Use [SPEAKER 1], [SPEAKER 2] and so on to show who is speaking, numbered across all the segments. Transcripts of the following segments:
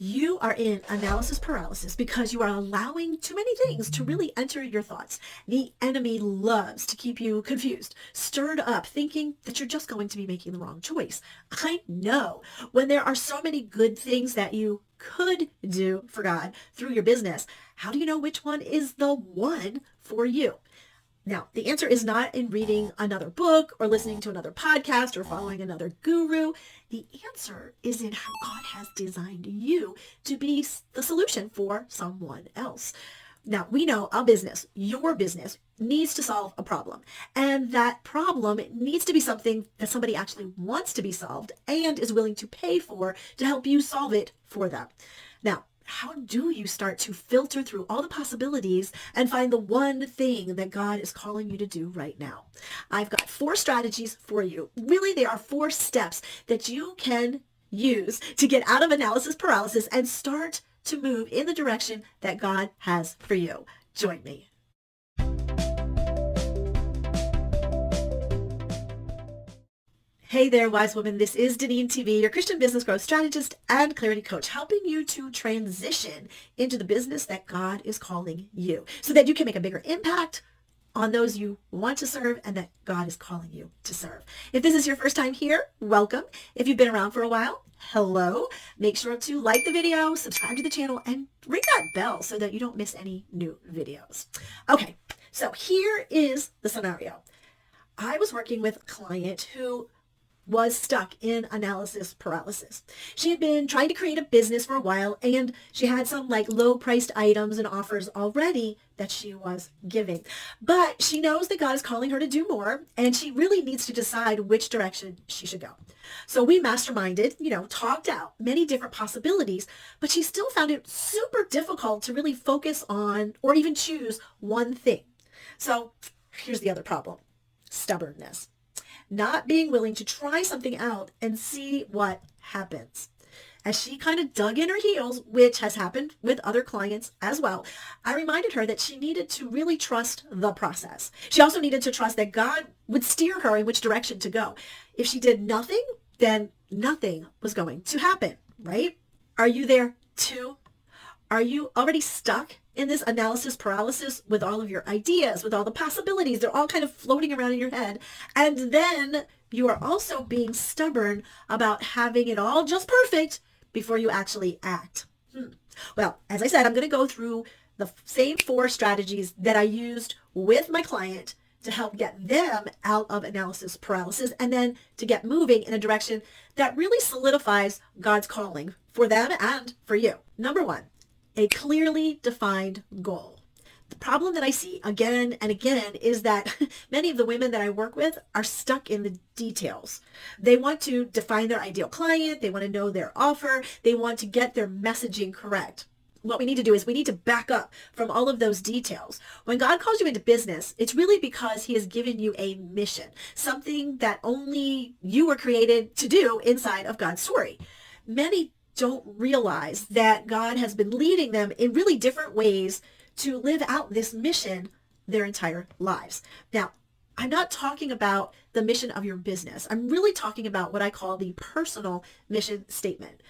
[SPEAKER 1] You are in analysis paralysis because you are allowing too many things to really enter your thoughts. The enemy loves to keep you confused, stirred up, thinking that you're just going to be making the wrong choice. I know when there are so many good things that you could do for God through your business, how do you know which one is the one for you? Now, the answer is not in reading another book or listening to another podcast or following another guru. The answer is in how God has designed you to be the solution for someone else. Now, we know our business, your business, needs to solve a problem. And that problem needs to be something that somebody actually wants to be solved and is willing to pay for to help you solve it for them. Now, how do you start to filter through all the possibilities and find the one thing that God is calling you to do right now? I've got 4 strategies for you. Really, they are 4 steps that you can use to get out of analysis paralysis and start to move in the direction that God has for you. Join me. Hey there, wise woman. This is DeneenTB, your Christian business growth strategist and clarity coach, helping you to transition into the business that God is calling you so that you can make a bigger impact on those you want to serve and that God is calling you to serve. If this is your first time here, welcome. If you've been around for a while, hello. Make sure to like the video, subscribe to the channel, and ring that bell so that you don't miss any new videos. Okay, so here is the scenario. I was working with a client who was stuck in analysis paralysis. She had been trying to create a business for a while, and she had some low priced items and offers already that she was giving. But she knows that God is calling her to do more, and she really needs to decide which direction she should go. So we masterminded, talked out many different possibilities, but she still found it super difficult to really focus on or even choose one thing. So here's the other problem: stubbornness. Not being willing to try something out and see what happens. As she kind of dug in her heels, which has happened with other clients as well, I reminded her that she needed to really trust the process. She also needed to trust that God would steer her in which direction to go. If she did nothing, then nothing was going to happen, right? Are you there too? Are you already stuck in this analysis paralysis with all of your ideas, with all the possibilities? They're all kind of floating around in your head. And then you are also being stubborn about having it all just perfect before you actually act. Well, as I said, I'm going to go through the same 4 strategies that I used with my client to help get them out of analysis paralysis and then to get moving in a direction that really solidifies God's calling for them and for you. Number 1. A clearly defined goal. The problem that I see again and again is that many of the women that I work with are stuck in the details. They want to define their ideal client. They want to know their offer. They want to get their messaging correct. What we need to do is we need to back up from all of those details. When God calls you into business, it's really because he has given you a mission, something that only you were created to do inside of God's story. Many don't realize that God has been leading them in really different ways to live out this mission their entire lives. Now, I'm not talking about the mission of your business. I'm really talking about what I call the personal mission statement.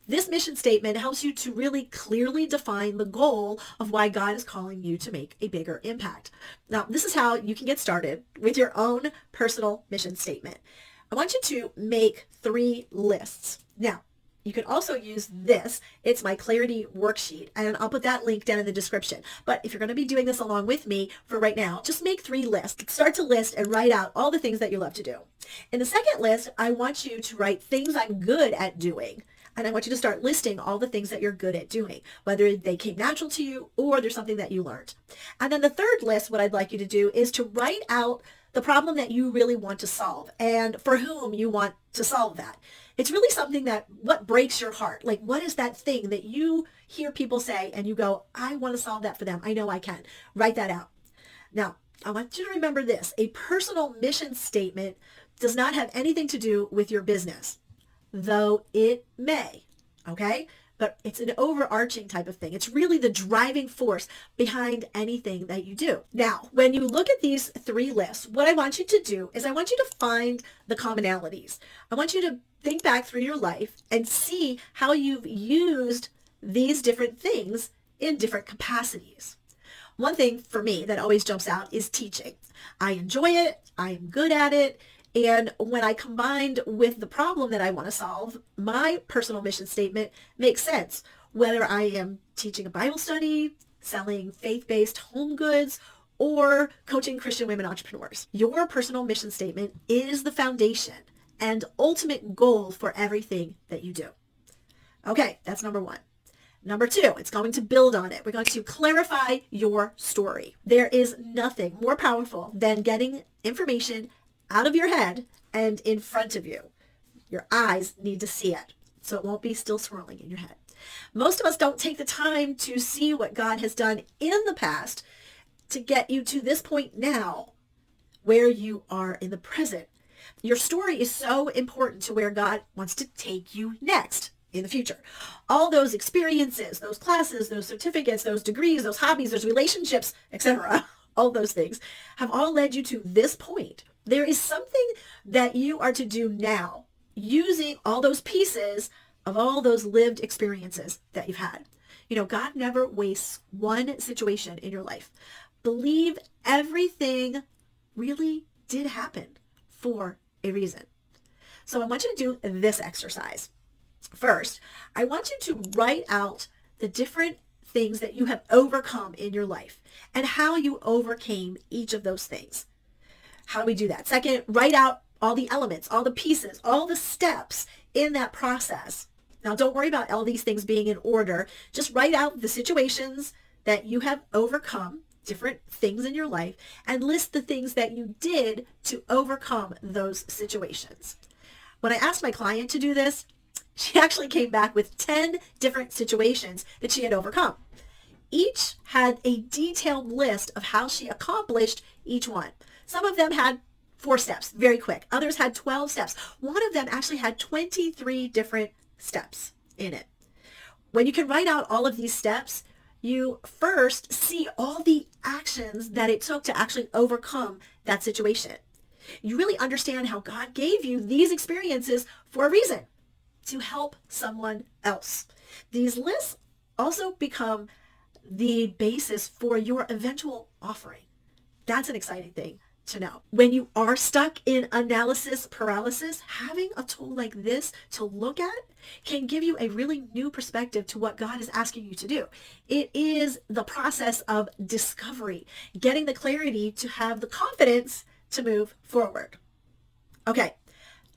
[SPEAKER 1] This mission statement helps you to really clearly define the goal of why God is calling you to make a bigger impact. Now, this is how you can get started with your own personal mission statement. I want you to make 3 lists. Now, you can also use this. It's my clarity worksheet, and I'll put that link down in the description. But if you're going to be doing this along with me for right now, just make 3 lists. Start to list and write out all the things that you love to do. In the second list, I want you to write things I'm good at doing. And I want you to start listing all the things that you're good at doing, whether they came natural to you or there's something that you learned. And then the third list, what I'd like you to do is to write out the problem that you really want to solve and for whom you want to solve that. It's really something that what breaks your heart. Like, what is that thing that you hear people say and you go, I want to solve that for them. I know I can. Write that out. Now, I want you to remember this. A personal mission statement does not have anything to do with your business, though it may. Okay? but it's an overarching type of thing. It's really the driving force behind anything that you do. Now, when you look at these three lists, what I want you to do is I want you to find the commonalities. I want you to think back through your life and see how you've used these different things in different capacities. One thing for me that always jumps out is teaching. I enjoy it. I am good at it. And when I combined with the problem that I want to solve, my personal mission statement makes sense. Whether I am teaching a Bible study, selling faith-based home goods, or coaching Christian women entrepreneurs. Your personal mission statement is the foundation and ultimate goal for everything that you do. Okay, that's number one. Number two, it's going to build on it. We're going to clarify your story. There is nothing more powerful than getting information out of your head and in front of you. Your eyes need to see it, so it won't be still swirling in your head. Most of us don't take the time to see what God has done in the past to get you to this point now where you are in the present. Your story is so important to where God wants to take you next in the future. All those experiences, those classes, those certificates, those degrees, those hobbies, those relationships, etc., all those things have all led you to this point. There is something that you are to do now using all those pieces of all those lived experiences that you've had. You know, God never wastes one situation in your life. Believe everything really did happen for a reason. So I want you to do this exercise. First, I want you to write out the different things that you have overcome in your life and how you overcame each of those things. How do we do that? Second, write out all the elements, all the pieces, all the steps in that process. Now, don't worry about all these things being in order. Just write out the situations that you have overcome, different things in your life, and list the things that you did to overcome those situations. When I asked my client to do this, she actually came back with 10 different situations that she had overcome. Each had a detailed list of how she accomplished each one. Some of them had 4 steps, very quick. Others had 12 steps. One of them actually had 23 different steps in it. When you can write out all of these steps, you first see all the actions that it took to actually overcome that situation. You really understand how God gave you these experiences for a reason, to help someone else. These lists also become the basis for your eventual offering. That's an exciting thing to know. When you are stuck in analysis paralysis, having a tool like this to look at can give you a really new perspective to what God is asking you to do. It is the process of discovery, getting the clarity to have the confidence to move forward. Okay,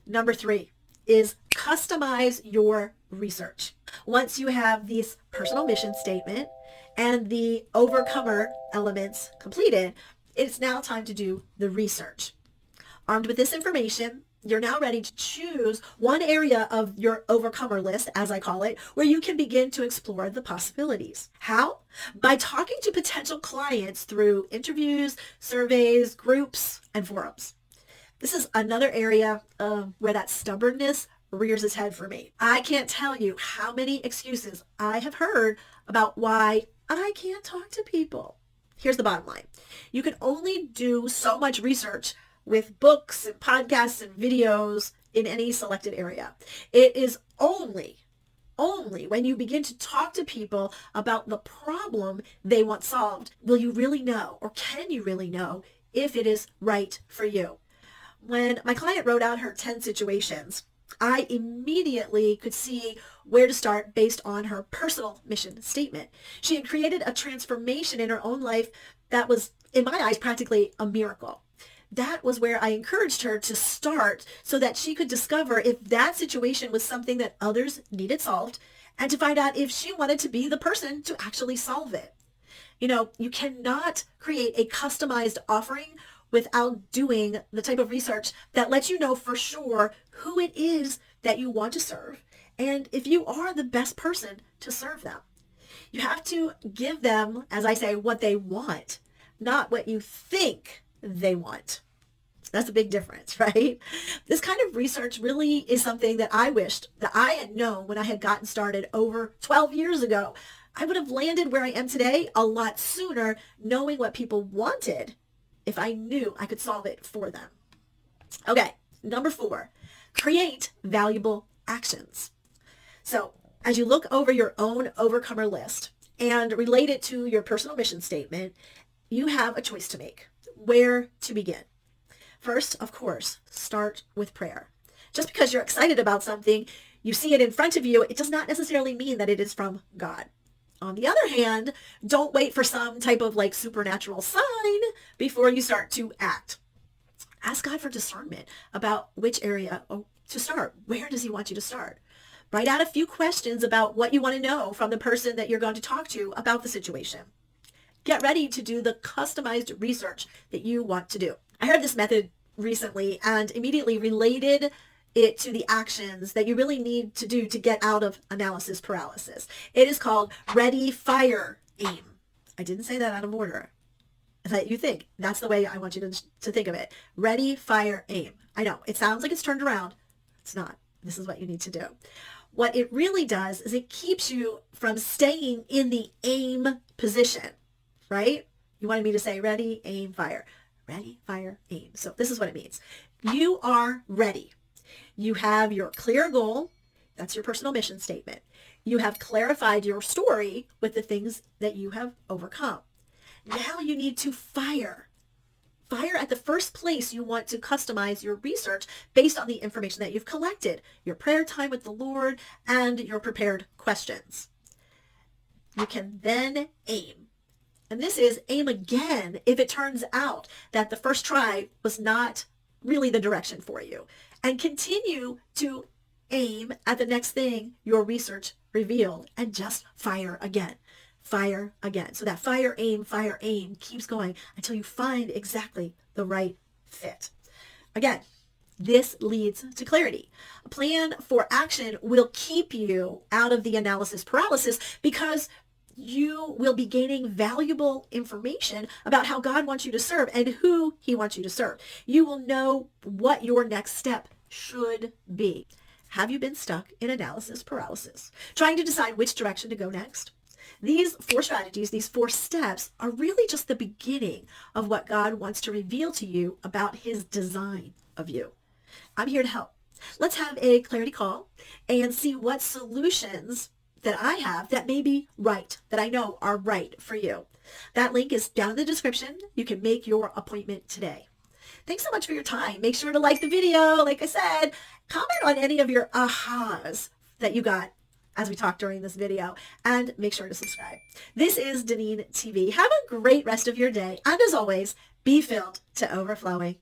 [SPEAKER 1] number 3 is customize your research. Once you have this personal mission statement and the overcomer elements completed, it's now time to do the research. Armed with this information, you're now ready to choose one area of your overcomer list, as I call it, where you can begin to explore the possibilities. How? By talking to potential clients through interviews, surveys, groups, and forums. This is another area where that stubbornness rears its head for me. I can't tell you how many excuses I have heard about why I can't talk to people. Here's the bottom line. You can only do so much research with books and podcasts and videos in any selected area. It is only when you begin to talk to people about the problem they want solved will you really know, or can you really know, if it is right for you. When my client wrote out her 10 situations, I immediately could see where to start based on her personal mission statement. She had created a transformation in her own life that was, in my eyes, practically a miracle. That was where I encouraged her to start so that she could discover if that situation was something that others needed solved and to find out if she wanted to be the person to actually solve it. You know, you cannot create a customized offering without doing the type of research that lets you know for sure who it is that you want to serve and if you are the best person to serve them. You have to give them, as I say, what they want, not what you think they want. That's a big difference, right? This kind of research really is something that I wished that I had known when I had gotten started over 12 years ago. I would have landed where I am today a lot sooner, knowing what people wanted if I knew I could solve it for them. Okay, number 4, create valuable actions. So as you look over your own overcomer list and relate it to your personal mission statement, you have a choice to make. Where to begin? First, of course, start with prayer. Just because you're excited about something, you see it in front of you, it does not necessarily mean that it is from God. On the other hand, don't wait for some type of like supernatural sign before you start to act. Ask God for discernment about which area to start. Where does he want you to start? Write out a few questions about what you want to know from the person that you're going to talk to about the situation. Get ready to do the customized research that you want to do. I heard this method recently and immediately related it to the actions that you really need to do to get out of analysis paralysis. It is called ready, fire, aim. I didn't say that out of order. That you think. That's the way I want you to think of it. Ready, fire, aim. I know, it sounds like it's turned around. It's not. This is what you need to do. What it really does is it keeps you from staying in the aim position, right? You wanted me to say ready, aim, fire. Ready, fire, aim. So this is what it means. You are ready. You have your clear goal. That's your personal mission statement. You have clarified your story with the things that you have overcome. Now you need to fire. Fire at the first place you want to customize your research based on the information that you've collected, your prayer time with the Lord, and your prepared questions. You can then aim. And this is aim again if it turns out that the first try was not really the direction for you. And continue to aim at the next thing your research revealed and just fire again. Fire again. So that fire, aim keeps going until you find exactly the right fit. Again, this leads to clarity. A plan for action will keep you out of the analysis paralysis because you will be gaining valuable information about how God wants you to serve and who he wants you to serve. You will know what your next step should be. Have you been stuck in analysis paralysis, trying to decide which direction to go next? These 4 strategies, these 4 steps are really just the beginning of what God wants to reveal to you about his design of you. I'm here to help. Let's have a clarity call and see what solutions that I have that may be right, that I know are right for you. That link is down in the description. You can make your appointment today. Thanks so much for your time. Make sure to like the video. Like I said, comment on any of your ahas that you got as we talked during this video, and make sure to subscribe. This is DeneenTB. Have a great rest of your day. And as always, be filled to overflowing.